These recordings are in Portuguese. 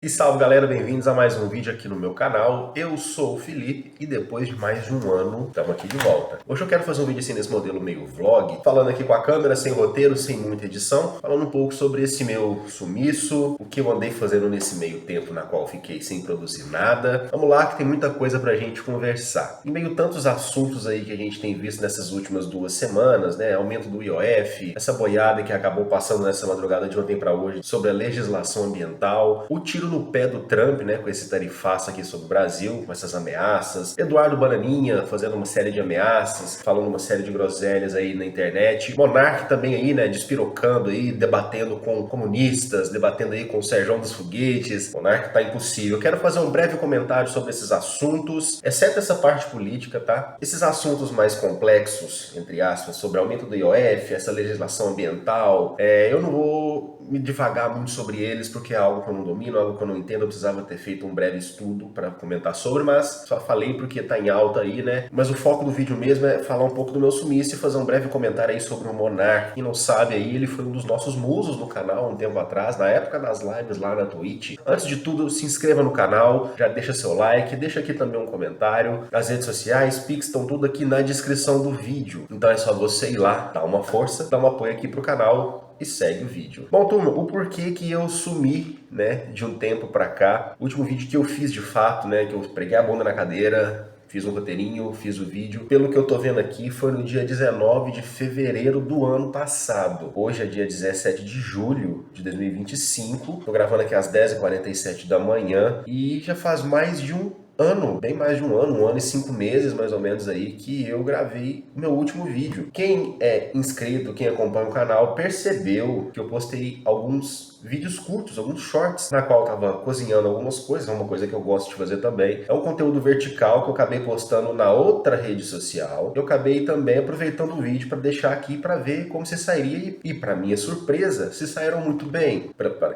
E salve galera, bem-vindos a mais um vídeo aqui no meu canal. Eu sou o Felipe e depois de mais de um ano estamos aqui de volta. Hoje eu quero fazer um vídeo assim nesse modelo meio vlog, falando aqui com a câmera, sem roteiro, sem muita edição, falando um pouco sobre esse meu sumiço, o que eu andei fazendo nesse meio tempo na qual fiquei sem produzir nada. Vamos lá que tem muita coisa pra gente conversar. Em meio a tantos assuntos aí que a gente tem visto nessas últimas 2 semanas, né, aumento do IOF, essa boiada que acabou passando nessa madrugada de ontem pra hoje sobre a legislação ambiental, o tiro no pé do Trump, né, com esse tarifaço aqui sobre o Brasil, com essas ameaças, Eduardo Bananinha fazendo uma série de ameaças, falando uma série de groselhas aí na internet, Monark também aí, né, despirocando aí, debatendo com comunistas, debatendo aí com o Serjão dos Foguetes. Monark tá impossível. Eu quero fazer um breve comentário sobre esses assuntos, exceto essa parte política, tá? Esses assuntos mais complexos, entre aspas, sobre aumento do IOF, essa legislação ambiental, eu não vou me divagar muito sobre eles, porque é algo que eu não domino, algo que eu não entendo, eu precisava ter feito um breve estudo para comentar sobre, mas só falei porque tá em alta aí, né? Mas o foco do vídeo mesmo é falar um pouco do meu sumiço e fazer um breve comentário aí sobre o Monark. Quem não sabe aí, ele foi um dos nossos musos no canal um tempo atrás, na época das lives lá na Twitch. Antes de tudo, se inscreva no canal, já deixa seu like, deixa aqui também um comentário. As redes sociais, Pix, estão tudo aqui na descrição do vídeo. Então é só você ir lá, dar uma força, dar um apoio aqui pro canal e segue o vídeo. Bom, turma, o porquê que eu sumi, né, de um tempo pra cá. O último vídeo que eu fiz de fato, né, que eu preguei a bunda na cadeira, fiz um roteirinho, fiz o vídeo. Pelo que eu tô vendo aqui, foi no dia 19 de fevereiro do ano passado. Hoje é dia 17 de julho de 2025. Tô gravando aqui às 10h47 da manhã e já faz mais de um ano, bem mais de um ano e 5 meses mais ou menos aí, que eu gravei meu último vídeo. Quem é inscrito, quem acompanha o canal, percebeu que eu postei alguns vídeos curtos, alguns shorts, na qual eu tava cozinhando algumas coisas, é uma coisa que eu gosto de fazer também. É um conteúdo vertical que eu acabei postando na outra rede social. Eu acabei também aproveitando o vídeo para deixar aqui para ver como se sairia e para minha surpresa, se saíram muito bem.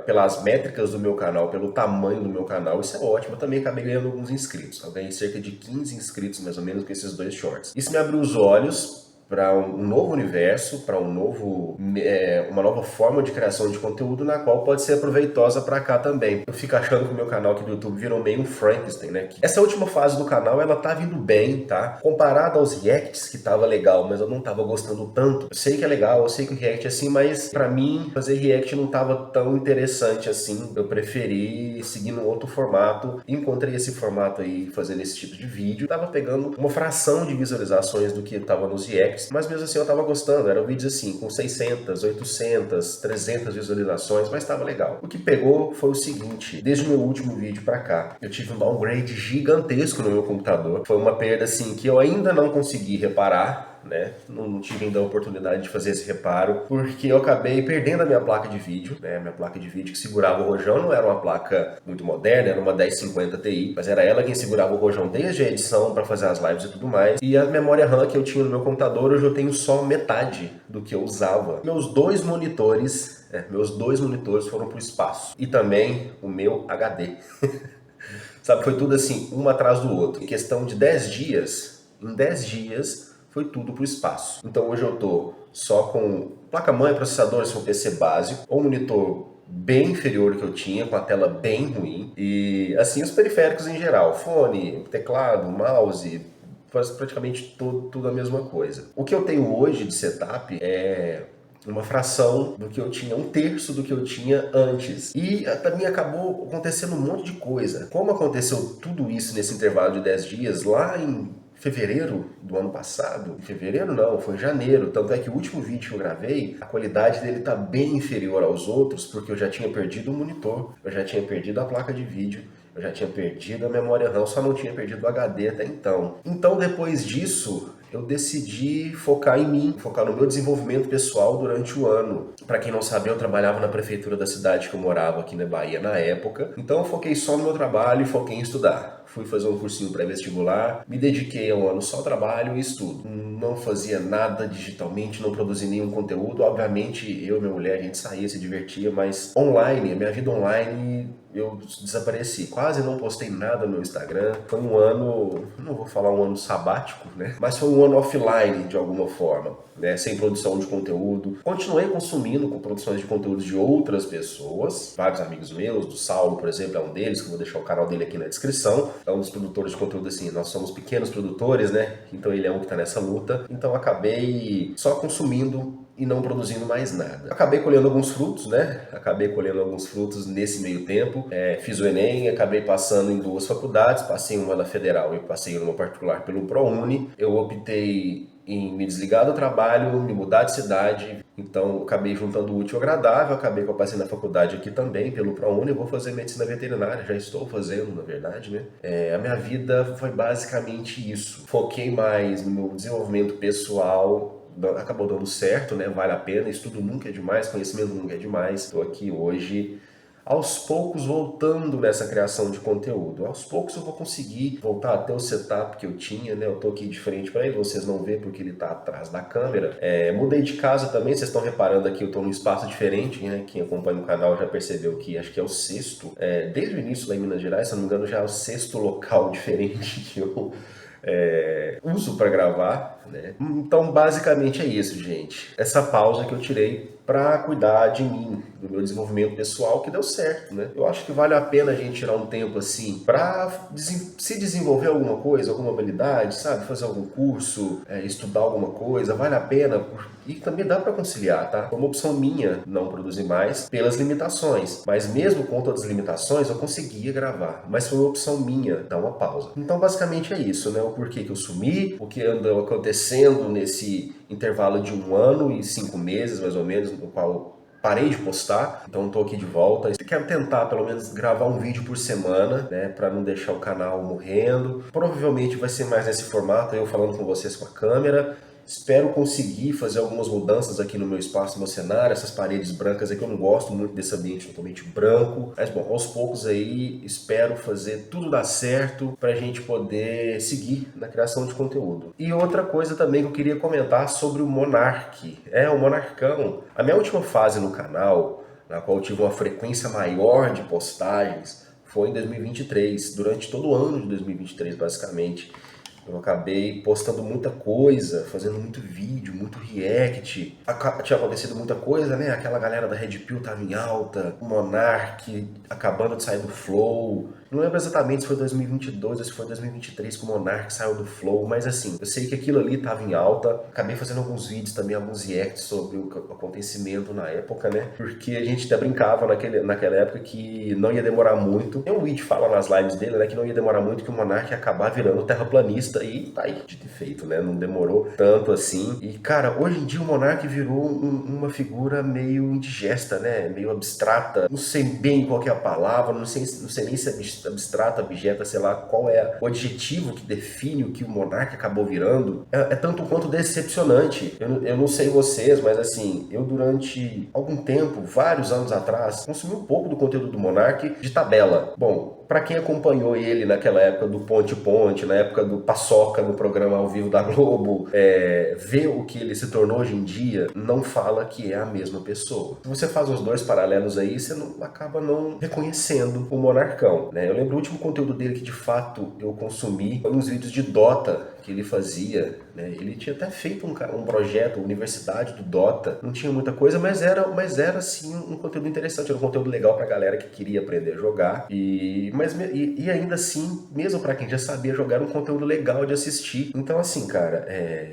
Pelas métricas do meu canal, pelo tamanho do meu canal, isso é ótimo. Eu também acabei ganhando alguns inscritos. Eu ganhei cerca de 15 inscritos mais ou menos com esses dois shorts. Isso me abriu os olhos para um novo universo, para uma nova forma de criação de conteúdo na qual pode ser proveitosa para cá também. Eu fico achando que o meu canal aqui do YouTube virou meio um Frankenstein, né? Essa última fase do canal, ela tá vindo bem, tá? Comparado aos reacts, que tava legal, mas eu não tava gostando tanto. Eu sei que é legal, eu sei que o react é assim, mas para mim, fazer react não tava tão interessante assim. Eu preferi seguir num outro formato. Encontrei esse formato aí, fazendo esse tipo de vídeo. Tava pegando uma fração de visualizações do que tava nos reacts, mas mesmo assim eu tava gostando. Eram vídeos assim, com 600, 800, 300 visualizações, mas tava legal. O que pegou foi o seguinte: desde o meu último vídeo pra cá, eu tive um downgrade gigantesco no meu computador. Foi uma perda assim que eu ainda não consegui reparar, né? Não tive ainda a oportunidade de fazer esse reparo, porque eu acabei perdendo a minha placa de vídeo, né? Minha placa de vídeo que segurava o rojão não era uma placa muito moderna, era uma 1050 Ti, mas era ela quem segurava o rojão desde a edição para fazer as lives e tudo mais. E a memória RAM que eu tinha no meu computador, hoje eu tenho só metade do que eu usava. Meus dois monitores foram pro espaço. E também o meu HD. Sabe, foi tudo assim, um atrás do outro. Em questão de 10 dias, em 10 dias, foi tudo pro espaço. Então hoje eu tô só com placa-mãe, processador, esse é um PC básico, um monitor bem inferior ao que eu tinha, com a tela bem ruim, e assim os periféricos em geral, fone, teclado, mouse, faz praticamente tudo a mesma coisa. O que eu tenho hoje de setup é uma fração do que eu tinha, um terço do que eu tinha antes. E também acabou acontecendo um monte de coisa. Como aconteceu tudo isso nesse intervalo de 10 dias, lá em fevereiro do ano passado, em fevereiro não, foi em janeiro, tanto é que o último vídeo que eu gravei, a qualidade dele tá bem inferior aos outros, porque eu já tinha perdido o monitor, eu já tinha perdido a placa de vídeo, eu já tinha perdido a memória RAM, só não tinha perdido o HD até então. Então depois disso, eu decidi focar em mim, focar no meu desenvolvimento pessoal durante o ano. Para quem não sabe, eu trabalhava na prefeitura da cidade que eu morava aqui na Bahia na época, então eu foquei só no meu trabalho e foquei em estudar. Fui fazer um cursinho pré-vestibular, me dediquei a um ano só ao trabalho e estudo. Não fazia nada digitalmente, não produzi nenhum conteúdo. Obviamente, eu e minha mulher, a gente saía, se divertia, mas online, a minha vida online, eu desapareci. Quase não postei nada no Instagram. Foi um ano, não vou falar um ano sabático, né? Mas foi um ano offline, de alguma forma. né, sem produção de conteúdo. Continuei consumindo com produções de conteúdo de outras pessoas, vários amigos meus, do Saulo, por exemplo, é um deles, que eu vou deixar o canal dele aqui na descrição. É um dos produtores de conteúdo, assim, nós somos pequenos produtores, né? Então ele é um que tá nessa luta. Então acabei só consumindo e não produzindo mais nada. Acabei colhendo alguns frutos, né? Acabei colhendo alguns frutos nesse meio tempo. Fiz o Enem, acabei passando em 2 faculdades, passei uma na Federal e passei uma particular pelo ProUni. Eu optei em me desligar do trabalho, me mudar de cidade, então acabei juntando o útil ao agradável, acabei que eu passei na faculdade aqui também, pelo ProUni, eu vou fazer medicina veterinária, já estou fazendo, na verdade, né? A minha vida foi basicamente isso. Foquei mais no meu desenvolvimento pessoal, acabou dando certo, né? Vale a pena, estudo nunca é demais, conhecimento nunca é demais. Estou aqui hoje, aos poucos, voltando nessa criação de conteúdo. Aos poucos eu vou conseguir voltar até o setup que eu tinha, né? Eu tô aqui de frente para ele, vocês não vê porque ele tá atrás da câmera. Mudei de casa também, vocês estão reparando aqui, eu tô num espaço diferente, né? Quem acompanha o canal já percebeu que acho que é o sexto. Desde o início lá em Minas Gerais, se eu não me engano, já é o sexto local diferente que eu uso para gravar, né? Então basicamente é isso, gente. Essa pausa que eu tirei para cuidar de mim, do meu desenvolvimento pessoal, que deu certo, né? Eu acho que vale a pena a gente tirar um tempo assim para se desenvolver alguma coisa, alguma habilidade, sabe? Fazer algum curso, estudar alguma coisa, vale a pena. E também dá para conciliar, tá? Foi uma opção minha não produzir mais pelas limitações, mas mesmo com todas as limitações eu conseguia gravar, mas foi uma opção minha dar uma pausa. Então basicamente é isso, né? O porquê que eu sumi, o que andou acontecendo nesse intervalo de 1 ano e 5 meses, mais ou menos, no qual eu parei de postar, então estou aqui de volta. Quero tentar pelo menos gravar um vídeo por semana, né, para não deixar o canal morrendo. Provavelmente vai ser mais nesse formato, eu falando com vocês com a câmera. Espero conseguir fazer algumas mudanças aqui no meu espaço, no meu cenário. Essas paredes brancas aqui, eu não gosto muito desse ambiente totalmente branco. Mas bom, aos poucos aí, espero fazer tudo dar certo pra gente poder seguir na criação de conteúdo. E outra coisa também que eu queria comentar sobre o Monark. O Monarcão. A minha última fase no canal, na qual eu tive uma frequência maior de postagens, foi em 2023, durante todo o ano de 2023, basicamente. Eu acabei postando muita coisa, fazendo muito vídeo, muito react. Tinha acontecido muita coisa, né? Aquela galera da Red Pill tava em alta, o Monark acabando de sair do Flow. Não lembro exatamente se foi 2022 ou se foi 2023 que o Monark saiu do Flow, mas assim, eu sei que aquilo ali tava em alta. Acabei fazendo alguns vídeos também, alguns reacts sobre o acontecimento na época, né? Porque a gente até brincava naquela época que não ia demorar muito. Tem um vídeo que fala nas lives dele, né? Que não ia demorar muito, que o Monark ia acabar virando terraplanista. E tá aí, de feito, né? Não demorou tanto assim. E, cara, hoje em dia o Monark virou uma figura meio indigesta, né? Meio abstrata. Não sei bem qual que é a palavra, não sei nem se é abstrata, abjeta, sei lá qual é o adjetivo que define o que o Monark acabou virando. É tanto quanto decepcionante. Eu não sei vocês, mas assim, eu durante algum tempo, vários anos atrás, consumi um pouco do conteúdo do Monark de tabela. Bom, para quem acompanhou ele naquela época do Ponte Ponte, na época do Paçoca no programa ao vivo da Globo, ver o que ele se tornou hoje em dia, não fala que é a mesma pessoa. Se você faz os dois paralelos aí, você acaba não reconhecendo o Monarcão, né? Eu lembro o último conteúdo dele que de fato eu consumi foi uns vídeos de Dota que ele fazia, né? Ele tinha até feito um projeto, Universidade do Dota, não tinha muita coisa, mas era assim um conteúdo interessante, era um conteúdo legal pra galera que queria aprender a jogar, e ainda assim, mesmo pra quem já sabia jogar, era um conteúdo legal de assistir. Então assim, cara,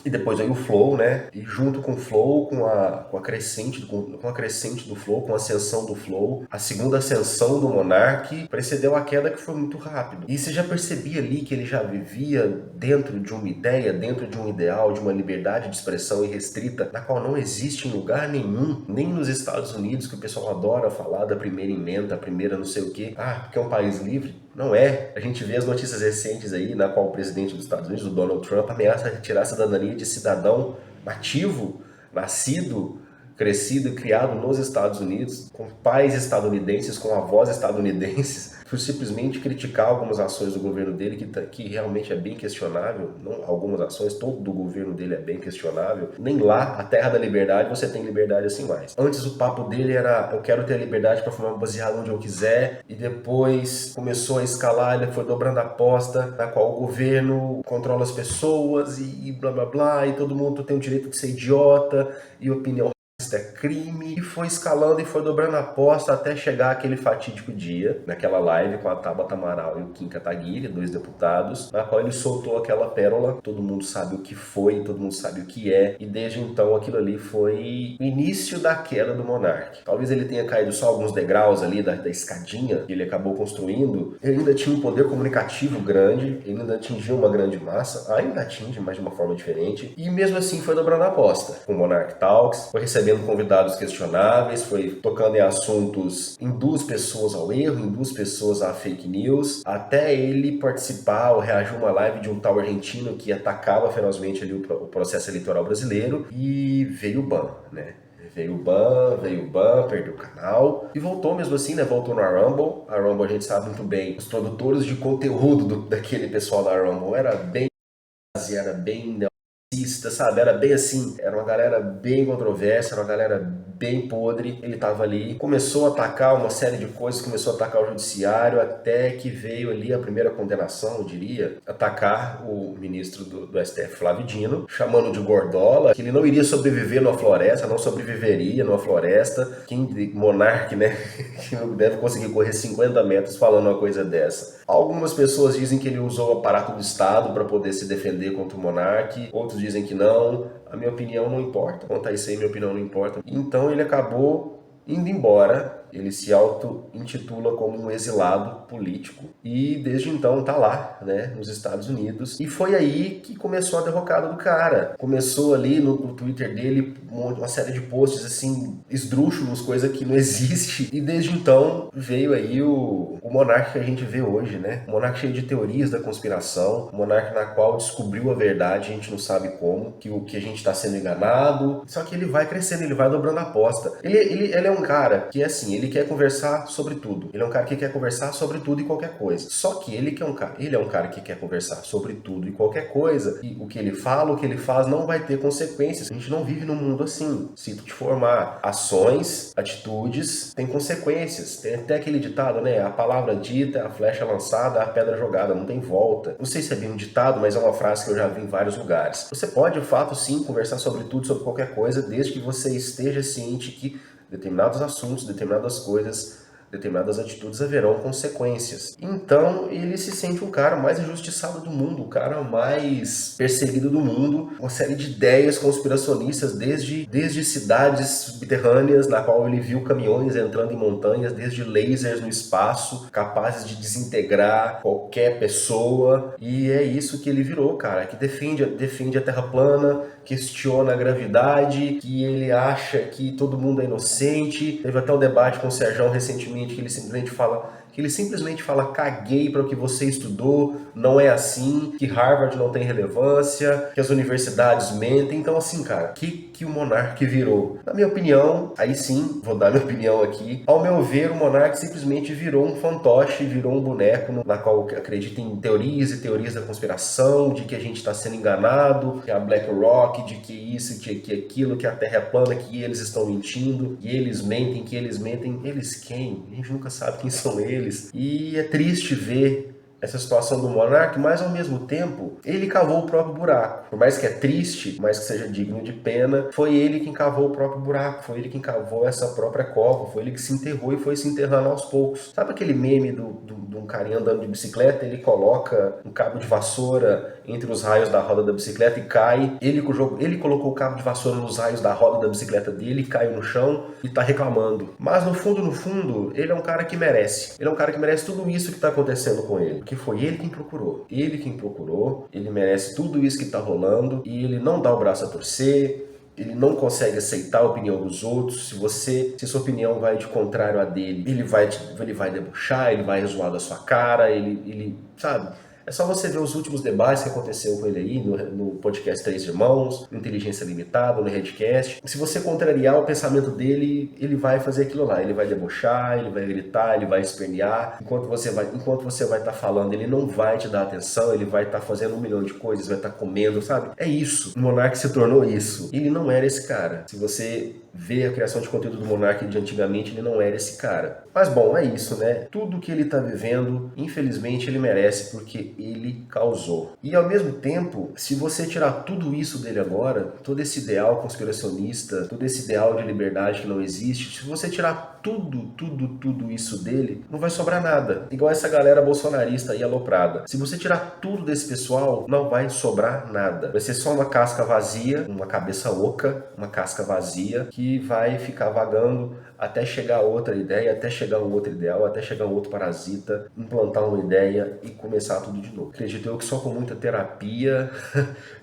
e depois veio o Flow, né? E junto com o Flow, com a crescente do Flow, com a ascensão do Flow, a segunda ascensão do Monark precedeu a queda, que foi muito rápido. E você já percebia ali que ele já vivia dentro de uma ideia, dentro de um ideal, de uma liberdade de expressão irrestrita, na qual não existe em lugar nenhum, nem nos Estados Unidos, que o pessoal adora falar da primeira emenda, a primeira não sei o quê. Porque é um país livre. Não é. A gente vê as notícias recentes aí, na qual o presidente dos Estados Unidos, o Donald Trump, ameaça retirar a cidadania de cidadão nativo, nascido, crescido e criado nos Estados Unidos, com pais estadunidenses, com avós estadunidenses, por simplesmente criticar algumas ações do governo dele, que realmente é bem questionável. Não, algumas ações, todo o governo dele é bem questionável. Nem lá, a terra da liberdade, você tem liberdade assim mais. Antes o papo dele era, eu quero ter a liberdade para fumar um baseado onde eu quiser, e depois começou a escalar, ele foi dobrando a aposta, na qual o governo controla as pessoas e blá blá blá, e todo mundo tem o direito de ser idiota, e opinião é crime, e foi escalando e foi dobrando a aposta até chegar aquele fatídico dia, naquela live com a Tabata Amaral e o Kim Kataguiri, 2 deputados, na qual ele soltou aquela pérola, todo mundo sabe o que foi, todo mundo sabe o que é, e desde então aquilo ali foi o início da queda do monarca. Talvez ele tenha caído só alguns degraus ali da escadinha que ele acabou construindo, ele ainda tinha um poder comunicativo grande, ele ainda atingiu uma grande massa, ainda atinge, mas de uma forma diferente, e mesmo assim foi dobrando a aposta, com o Monarch Talks, foi recebendo convidados questionáveis, foi tocando em assuntos, induz pessoas ao erro, induz pessoas a fake news, até ele participar ou reagir a uma live de um tal argentino que atacava ferozmente ali o processo eleitoral brasileiro, e veio o ban, né? Veio o ban, perdeu o canal e voltou mesmo assim, né? Voltou no Rumble. A Rumble a gente sabe muito bem, os produtores de conteúdo daquele pessoal da Rumble era bem sabe? Era bem assim, era uma galera bem controversa, era uma galera bem podre. Ele tava ali, começou a atacar uma série de coisas, começou a atacar o judiciário, até que veio ali a primeira condenação, eu diria, atacar o ministro do STF, Flávio Dino, chamando de gordola, que ele não iria sobreviver numa floresta, não sobreviveria numa floresta. Quem monarca, né, que não deve conseguir correr 50 metros falando uma coisa dessa. Algumas pessoas dizem que ele usou o aparato do Estado para poder se defender contra o monarca, outros dizem que não. A minha opinião não importa. Quanto a isso aí, minha opinião não importa. Então ele acabou indo embora. Ele se auto-intitula como um exilado político e desde então tá lá, né, nos Estados Unidos. E foi aí que começou a derrocada do cara. Começou ali no Twitter dele uma série de posts assim, esdrúxulos, coisa que não existe. E desde então veio aí o monarca que a gente vê hoje, né? Um monarca cheio de teorias da conspiração, um monarca na qual descobriu a verdade, a gente não sabe como, que o que a gente tá sendo enganado. Só que ele vai crescendo, ele vai dobrando a aposta. Ele é um cara que, assim, ele quer conversar sobre tudo. Ele é um cara que quer conversar sobre tudo e qualquer coisa. Só que ele é um cara que quer conversar sobre tudo e qualquer coisa. E o que ele fala, o que ele faz não vai ter consequências. A gente não vive num mundo assim. Se tu te formar, ações, atitudes, tem consequências. Tem até aquele ditado, né? A palavra dita, a flecha lançada, a pedra jogada. Não tem volta. Não sei se é bem um ditado, mas é uma frase que eu já vi em vários lugares. Você pode, de fato, sim, conversar sobre tudo, sobre qualquer coisa, desde que você esteja ciente que determinados assuntos, determinadas coisas, determinadas atitudes haverão consequências. Então ele se sente um cara mais injustiçado do mundo, o cara mais perseguido do mundo, uma série de ideias conspiracionistas desde cidades subterrâneas na qual ele viu caminhões entrando em montanhas, desde lasers no espaço capazes de desintegrar qualquer pessoa, e é isso que ele virou, cara, que defende a Terra plana, questiona a gravidade, que ele acha que todo mundo é inocente. Teve até um debate com o Serjão recentemente que ele simplesmente fala caguei para o que você estudou, não é assim, que Harvard não tem relevância, que as universidades mentem. Então assim, cara, que o monarca virou? Na minha opinião, aí sim, vou dar minha opinião aqui, ao meu ver, o monarca simplesmente virou um fantoche, virou um boneco na qual acredita em teorias e teorias da conspiração, de que a gente está sendo enganado, que a BlackRock, de que isso, que aquilo, que a Terra é plana, que eles estão mentindo, que eles mentem, eles quem? A gente nunca sabe quem são eles. E é triste ver essa situação do monarca, mas ao mesmo tempo ele cavou o próprio buraco. Por mais que é triste, por mais que seja digno de pena, foi ele quem cavou o próprio buraco, foi ele quem cavou essa própria cova, foi ele que se enterrou e foi se enterrando aos poucos. Sabe aquele meme de um carinha andando de bicicleta, ele coloca um cabo de vassoura entre os raios da roda da bicicleta e cai, ele colocou o cabo de vassoura nos raios da roda da bicicleta dele, caiu no chão e tá reclamando. Mas no fundo, ele é um cara que merece. Ele é um cara que merece tudo isso que tá acontecendo com ele. Que foi ele quem procurou. Ele merece tudo isso que tá rolando e ele não dá o braço a torcer. Ele não consegue aceitar a opinião dos outros. Se sua opinião vai de contrário à dele, ele vai debochar, ele vai zoar da sua cara, ele sabe? É só você ver os últimos debates que aconteceu com ele aí no podcast Três Irmãos, no Inteligência Limitada, no Redcast. Se você contrariar o pensamento dele, ele vai fazer aquilo lá. Ele vai debochar, ele vai gritar, ele vai espernear. Enquanto você vai estar falando, ele não vai te dar atenção, ele vai estar fazendo 1 milhão de coisas, vai estar comendo, sabe? É isso. O Monark se tornou isso. Ele não era esse cara. Se você vê a criação de conteúdo do Monark de antigamente, ele não era esse cara. Mas bom, é isso, né? Tudo que ele tá vivendo, infelizmente, ele merece porque ele causou. E ao mesmo tempo, se você tirar tudo isso dele agora, todo esse ideal conspiracionista, todo esse ideal de liberdade que não existe, se você tirar tudo isso dele, não vai sobrar nada. Igual essa galera bolsonarista aí aloprada. Se você tirar tudo desse pessoal, não vai sobrar nada. Vai ser só uma casca vazia, uma cabeça oca, uma casca vazia, que vai ficar vagando até chegar outra ideia, até chegar um outro ideal, até chegar um outro parasita, implantar uma ideia e começar tudo de novo. Acredito eu que só com muita terapia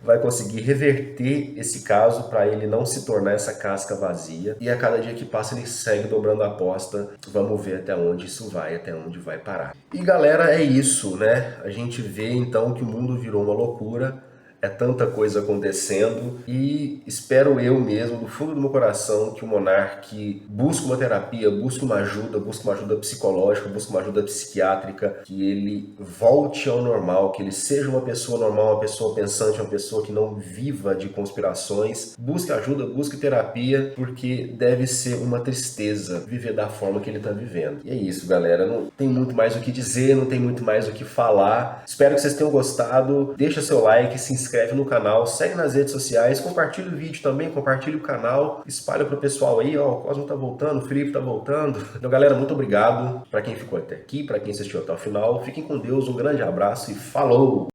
vai conseguir reverter esse caso para ele não se tornar essa casca vazia. E a cada dia que passa ele segue dobrando a aposta. Vamos ver até onde isso vai, até onde vai parar. E galera, é isso, né? A gente vê então que o mundo virou uma loucura. É tanta coisa acontecendo e espero eu mesmo, do fundo do meu coração, que o Monark busque uma terapia, busque uma ajuda psicológica, busque uma ajuda psiquiátrica, que ele volte ao normal, que ele seja uma pessoa normal, uma pessoa pensante, uma pessoa que não viva de conspirações. Busque ajuda, busque terapia, porque deve ser uma tristeza viver da forma que ele está vivendo. E é isso, galera. Não tem muito mais o que dizer, não tem muito mais o que falar. Espero que vocês tenham gostado. Deixa seu like, se inscreve no canal, segue nas redes sociais, compartilha o vídeo também, compartilha o canal, espalha pro pessoal aí, ó, o Cosmo tá voltando, o Felipe tá voltando. Então, galera, muito obrigado para quem ficou até aqui, para quem assistiu até o final. Fiquem com Deus, um grande abraço e falou!